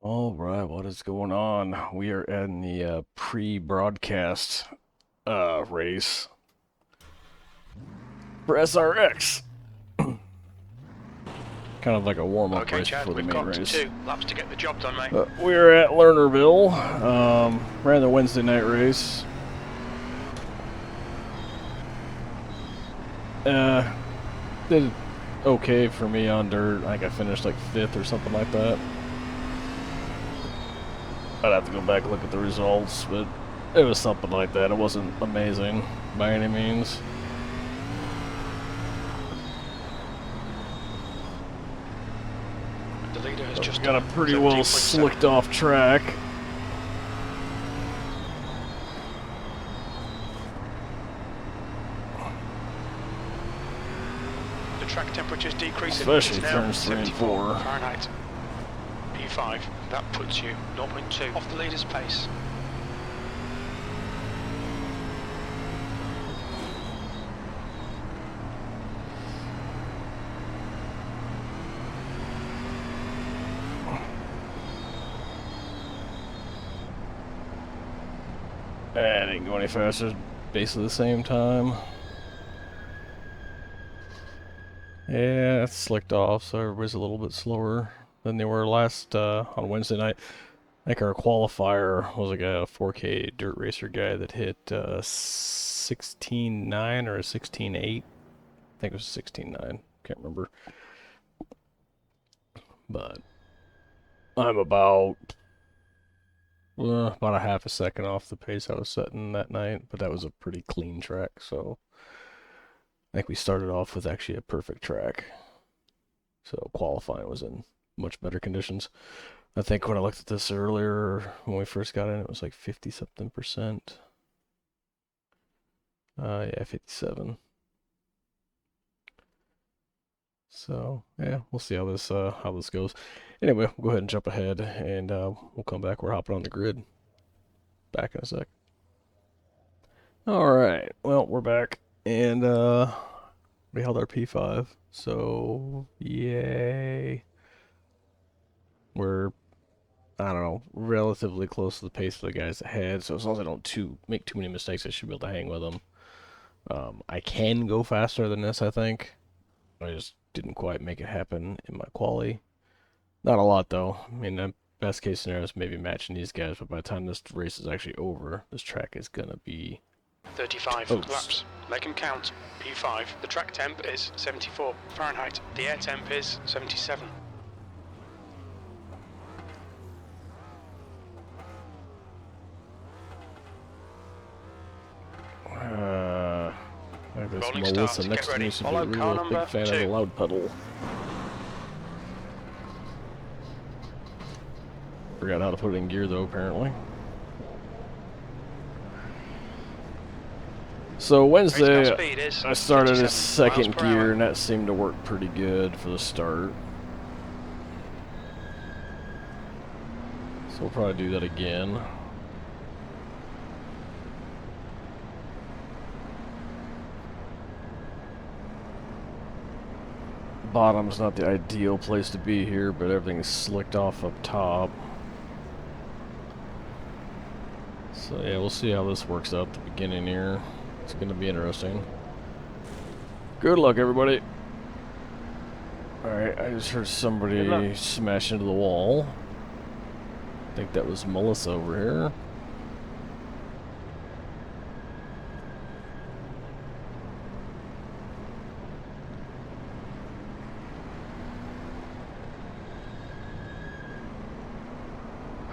All right, what is going on? We are in the pre-broadcast race for SRX. Kind of like a warm-up Okay, race Chad, before the we've main got race. 2 laps to get the job done, mate. We're at Lernerville. Ran the Wednesday night race. Did okay for me on dirt. I think I finished like 5th or something like that. I'd have to go back and look at the results, but it was something like that. It wasn't amazing by any means. The leader has just Got a pretty well slicked off track. The track temperature's decreasing. Especially it's now turns 3 and 74 4. Fahrenheit. P5, that puts you 0.2 off the leader's pace. I didn't go any faster, basically the same time. Yeah, it's slicked off, so everybody's a little bit slower than they were last on Wednesday night. I think our qualifier was like a 4K dirt racer guy that hit 16.9 or a 16.8. I think it was 16.9. Can't remember. But I'm about a half a second off the pace I was setting that night, but that was a pretty clean track, so I think we started off with actually a perfect track. So qualifying was in much better conditions. I think when I looked at this earlier, when we first got in, it was like 50 something percent. Yeah, 57. So yeah, we'll see how this goes. Anyway, we'll go ahead and jump ahead, and we'll come back. We're hopping on the grid. Back in a sec. All right. Well, we're back, and we held our P5. So yay. We're, I don't know, relatively close to the pace of the guys ahead. So as long as I don't make too many mistakes, I should be able to hang with them. I can go faster than this, I think. I just didn't quite make it happen in my quali. Not a lot, though. I mean, the best case scenario is maybe matching these guys, but by the time this race is actually over, this track is going to be 35 toast. laps. Make them count. P5. The track temp is 74 Fahrenheit. The air temp is 77. This Rolling Melissa start. next Get to me ready. should be a Follow car real big number fan of 2. the loud pedal. Forgot how to put it in gear though, apparently. So Wednesday, I started in second gear, and that seemed to work pretty good for the start. So we'll probably do that again. Bottom's not the ideal place to be here, but everything's slicked off up top. So yeah, we'll see how this works out at the beginning here. It's going to be interesting. Good luck, everybody. Alright, I just heard somebody smash into the wall. I think that was Melissa over here.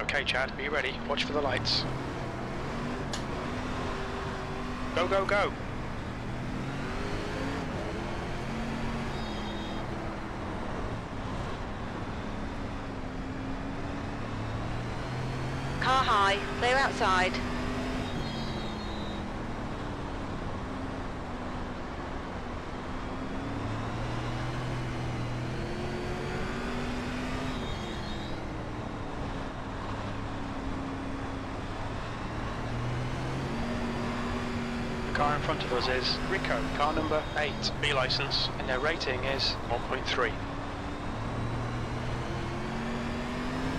Okay, Chad, be ready. Watch for the lights. Go, go, go. Car high, clear outside. The car in front of us is Rico, car number 8, B license, and their rating is 1.3.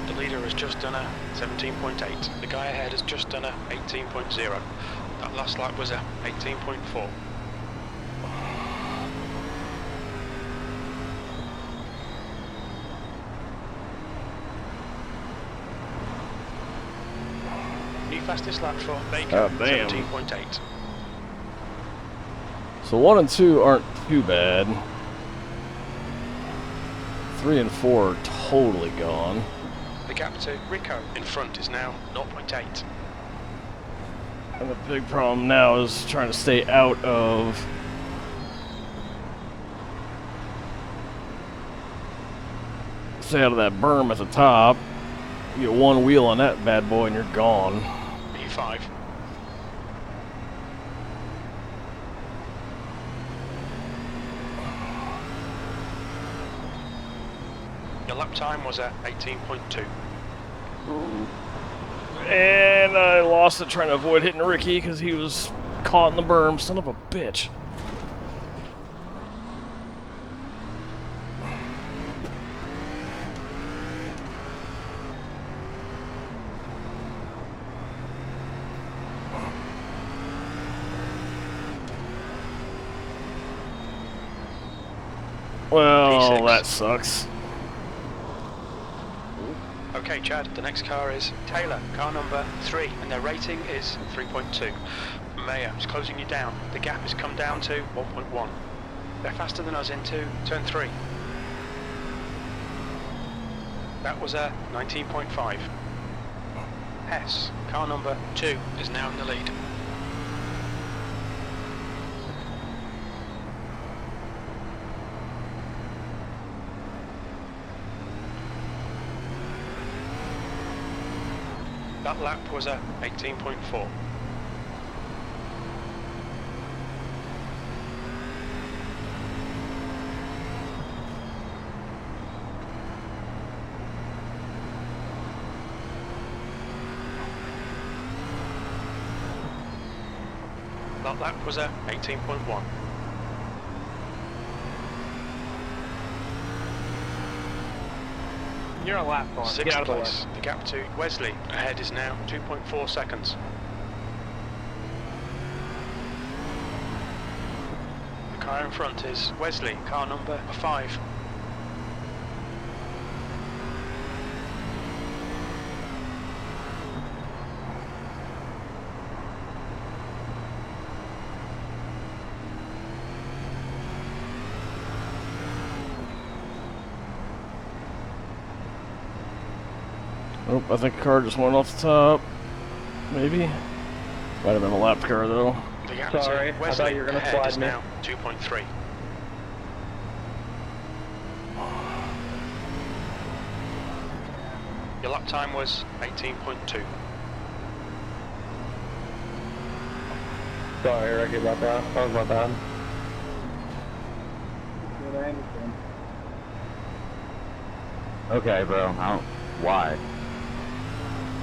The The leader has just done a 17.8. The guy ahead has just done a 18.0. That last lap was a 18.4. New fastest lap for Baker, 17.8. So 1 and 2 aren't too bad. 3 and 4 are totally gone. The gap to Rico in front is now 0.8. And the big problem now is trying to stay out of that berm at the top. You get one wheel on that bad boy and you're gone. P5. Your lap time was at 18.2. And I lost it trying to avoid hitting Ricky because he was caught in the berm. Son of a bitch. Well, P6. that sucks. Okay, Chad, the next car is Taylor, car number 3, and their rating is 3.2. Mayer is closing you down. The gap has come down to 1.1. They're faster than us into turn 3. That was a 19.5. Hess, car number 2, is now in the lead. That lap was a 18.4. That lap was a 18.1. You're a lap on. Sixth Get out of the way. place. The gap to Wesley ahead is now 2.4 seconds. The car in front is Wesley, car number 5. Oh, I think the car just went off the top. Maybe. Might have been a lapped car though. The gap Sorry, to I Wesley thought you were gonna ahead slide is me. now 2.3. Your lap time was 18.2. Sorry, Ricky, about that. That was my bad. Okay, bro. Why?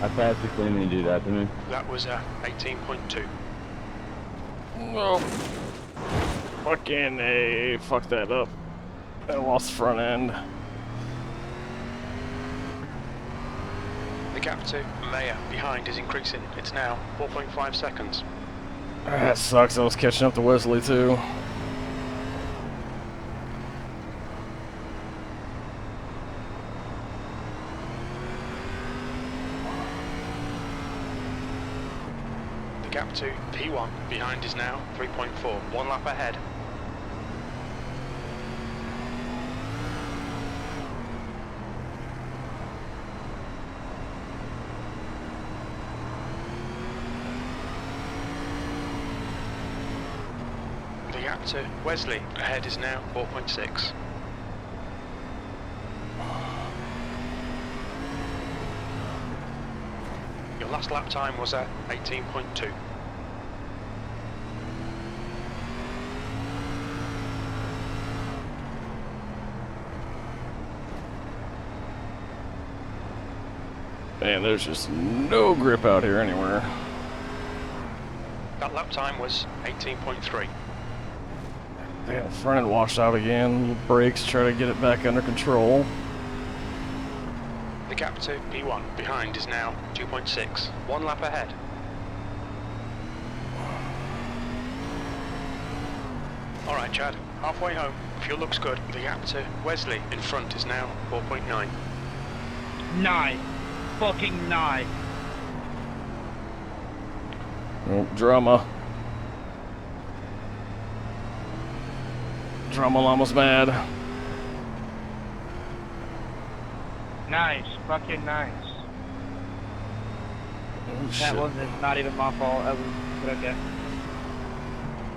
I passed you, couldn't even do that to me. That was 18.2. No. Fucking A. Fuck that up. I lost the front end. The gap to Mayer behind is increasing. It's now 4.5 seconds. That sucks. I was catching up to Wesley too. The gap to P1 behind is now 3.4. One lap ahead. The gap to Wesley ahead is now 4.6. Your last lap time was at 18.2. Man, there's just no grip out here anywhere. That lap time was 18.3. Yeah, the front end washed out again. Brakes, try to get it back under control. The gap to P1 behind is now 2.6. 1 lap ahead. Alright Chad, halfway home. Fuel looks good. The gap to Wesley in front is now 4.9. Nice. Fucking nice. Oh, drama. Drama llama's mad. Nice. Fucking nice. Oh, That shit. was not even my fault. That was, but okay.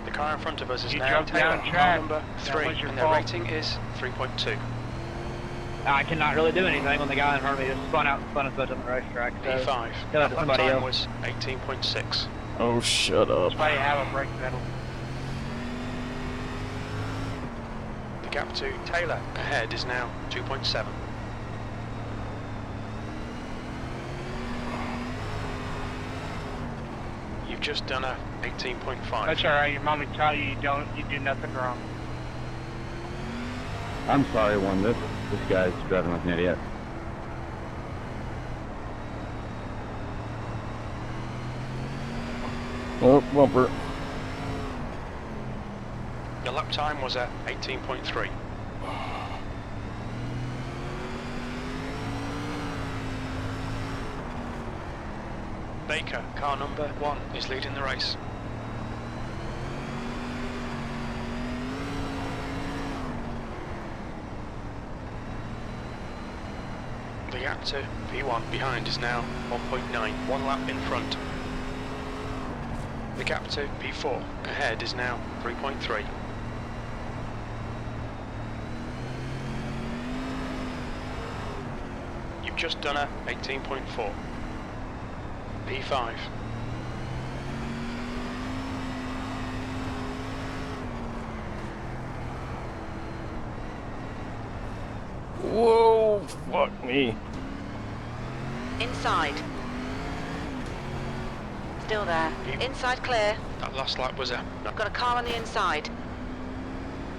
The car in front of us is You now jumped Taylor, down car track. number That 3, was your and their fault. rating is 3.2. I cannot really do anything when the guy in front of me just spun out and spun us both on the racetrack. So P5. tell That that to lap somebody time else. was 18.6. Oh, shut up. That's why you have a brake pedal. The gap to Taylor ahead is now 2.7. You've just done a 18.5. That's alright, your mommy taught you you do nothing wrong. I'm sorry, this guy's driving like an idiot. Oh, bumper. Your lap time was at 18.3. Baker, car number 1, is leading the race. The gap to P1 behind is now 1.9, 1 lap in front. The gap to P4 ahead is now 3.3. You've just done a 18.4. P5. Whoa, fuck me. Inside. Still there. Inside clear. That last lap was a... I've got a car on the inside.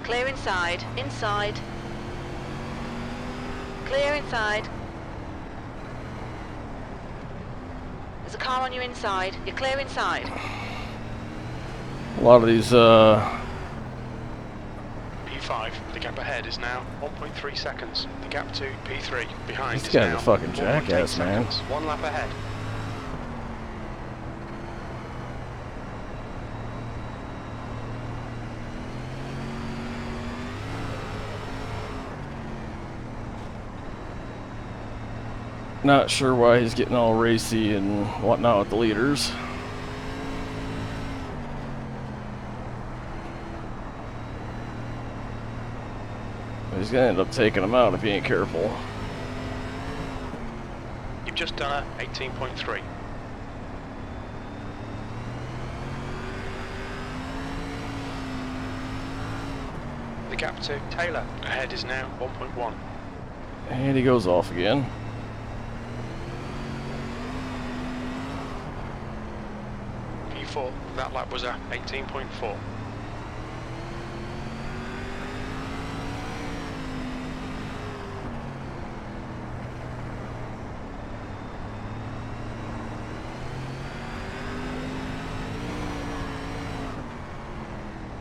Clear inside. Inside. Clear inside. There's a car on your inside. You're clear inside. A lot of these, P5. The gap ahead is now 1.3 seconds. The gap to P3 behind This is guy's now a fucking 1.8 jackass, man. seconds. 1 lap ahead. not sure why he's getting all racy and whatnot with the leaders. He's gonna end up taking them out if he ain't careful. You've just done a 18.3. The gap to Taylor ahead is now 1.1. And he goes off again. P4, that lap was a 18.4.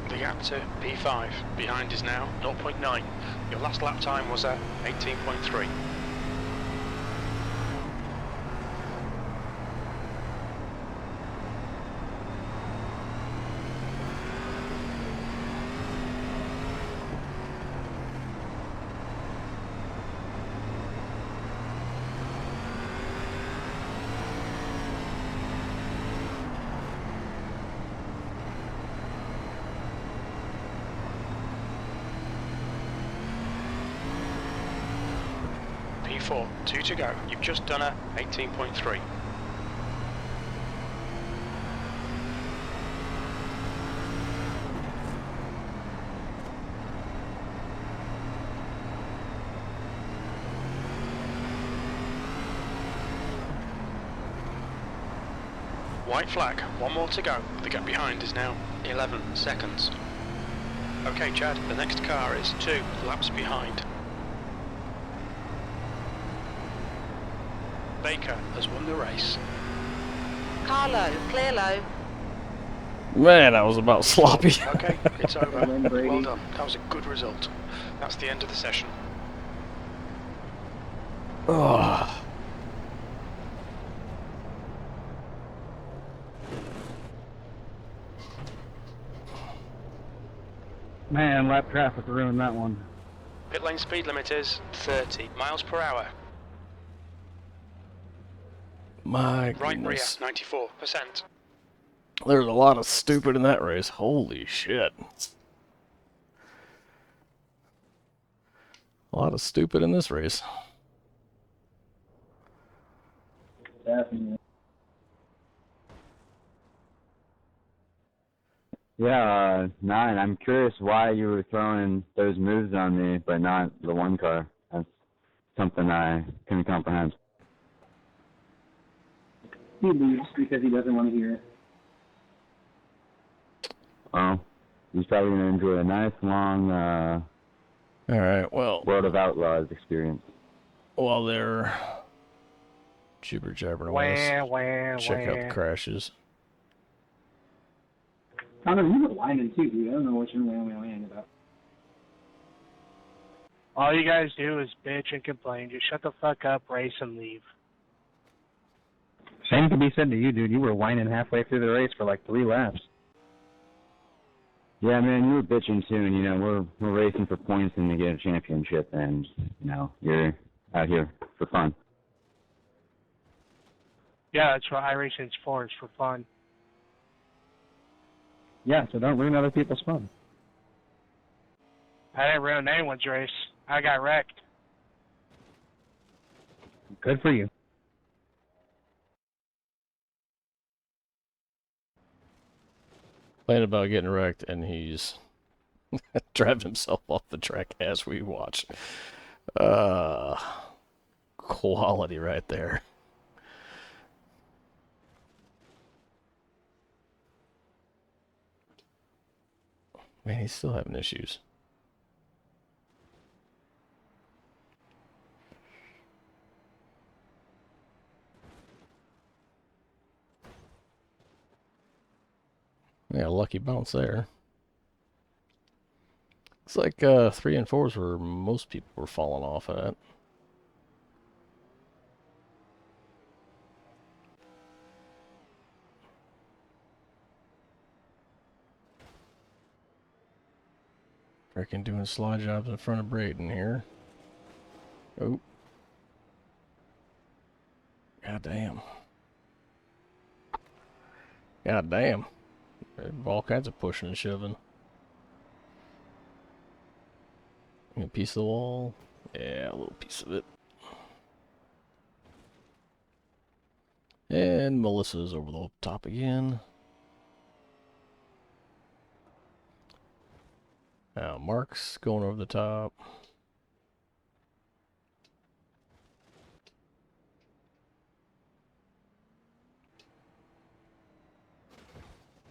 The gap to P5 behind is now 0.9. Your last lap time was at 18.3. P4, 2 to go. You've just done a 18.3. White flag, 1 more to go. The gap behind is now 11 seconds. Okay Chad, the next car is 2 laps behind. Baker has won the race. Car low, clear low. Man, I was about sloppy. Okay, it's over. Well done. That was a good result. That's the end of the session. Oh. Man, lap traffic ruined that one. Pit lane speed limit is 30 miles per hour. My Right goodness. rear, 94%. There's a lot of stupid in that race. Holy shit. A lot of stupid in this race. Definitely. Yeah, 9. I'm curious why you were throwing those moves on me, but not the one car. That's something I couldn't comprehend. He leaves because he doesn't want to hear it. Well, he's probably going to enjoy a nice, long Alright, well, World of Outlaws experience. while they're jibber jabbering away, let's check out the crashes. Connor, you were whining too, dude. I don't know what you're whining about. All you guys do is bitch and complain. Just shut the fuck up, race, and leave. Same can be said to you, dude. You were whining halfway through the race for like 3 laps. Yeah, man, you were bitching too, and, you know, we're racing for points and to get a championship, and, you know, you're out here for fun. Yeah, that's what iRacing's for. It's for fun. Yeah, so don't ruin other people's fun. I didn't ruin anyone's race. I got wrecked. Good for you. Playing about getting wrecked, and he's driving himself off the track as we watch. Quality right there. Man, he's still having issues. Yeah, lucky bounce there. It's like 3 and 4s where most people were falling off at. Freaking doing slide jobs in front of Braden here. Oh. God damn. God damn. All kinds of pushing and shoving. A piece of the wall. Yeah, a little piece of it. And Melissa's over the top again. Now Mark's going over the top.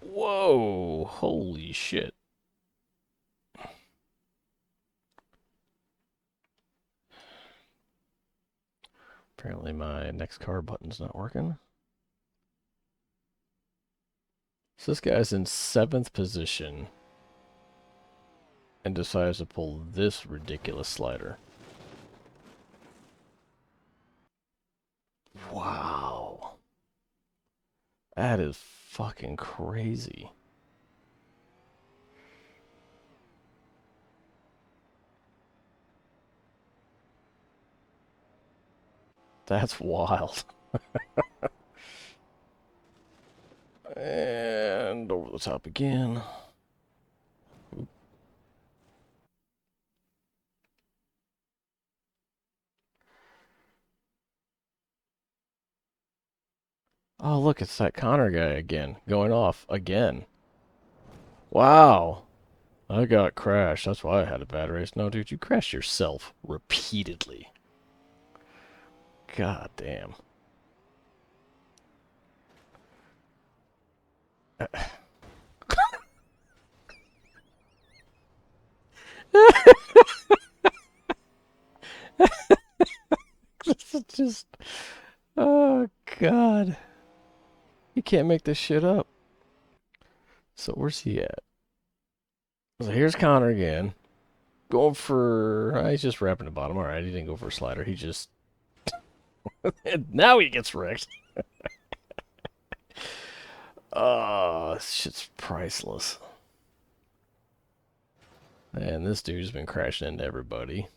Whoa! Holy shit. Apparently my next car button's not working. So this guy's in 7th position and decides to pull this ridiculous slider. Wow. That is fucking crazy. That's wild. And over the top again. Oop. Oh, look, it's that Connor guy again, going off again. Wow. I got crashed. That's why I had a bad race. No, dude, you crashed yourself repeatedly. God damn. This is just... Oh, God. You can't make this shit up. So where's he at? So here's Connor again. Going for... he's just wrapping the bottom. Alright, he didn't go for a slider. He just... now he gets wrecked. Oh, this shit's priceless. And this dude's been crashing into everybody.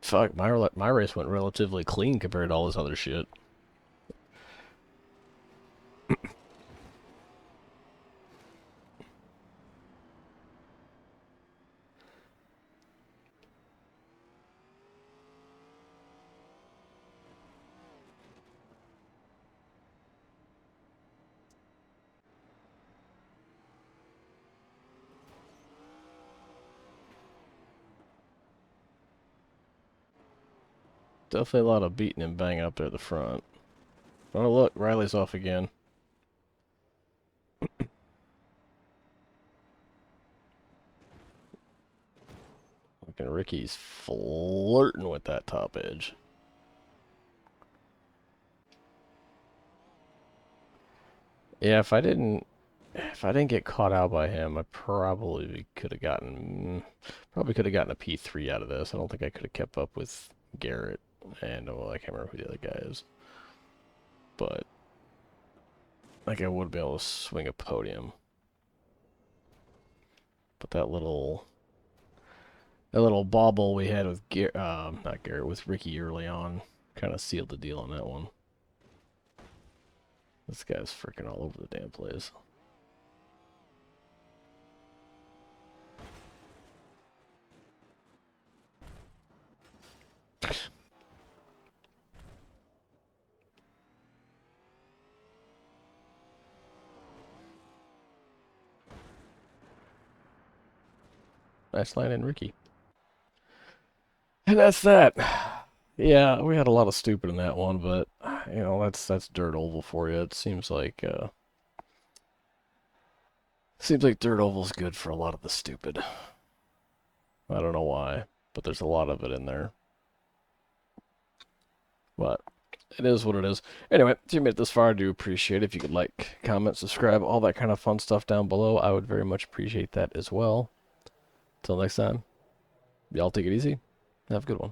Fuck, my race went relatively clean compared to all this other shit. Definitely a lot of beating and banging up there at the front. Oh, look, Riley's off again. Fucking Ricky's flirting with that top edge. Yeah, if I didn't get caught out by him, I probably could have gotten a P3 out of this. I don't think I could have kept up with Garrett. And, well, I can't remember who the other guy is. But, like, I would be able to swing a podium. But that little bobble we had with not Garrett, with Ricky early on kind of sealed the deal on that one. This guy's freaking all over the damn place. Nice line in Ricky. And that's that. Yeah, we had a lot of stupid in that one, but you know, that's dirt oval for you. It seems like dirt oval's good for a lot of the stupid. I don't know why, but there's a lot of it in there. But it is what it is. Anyway, if you made it this far, I do appreciate it. If you could like, comment, subscribe, all that kind of fun stuff down below, I would very much appreciate that as well. Till next time, y'all take it easy. Have a good one.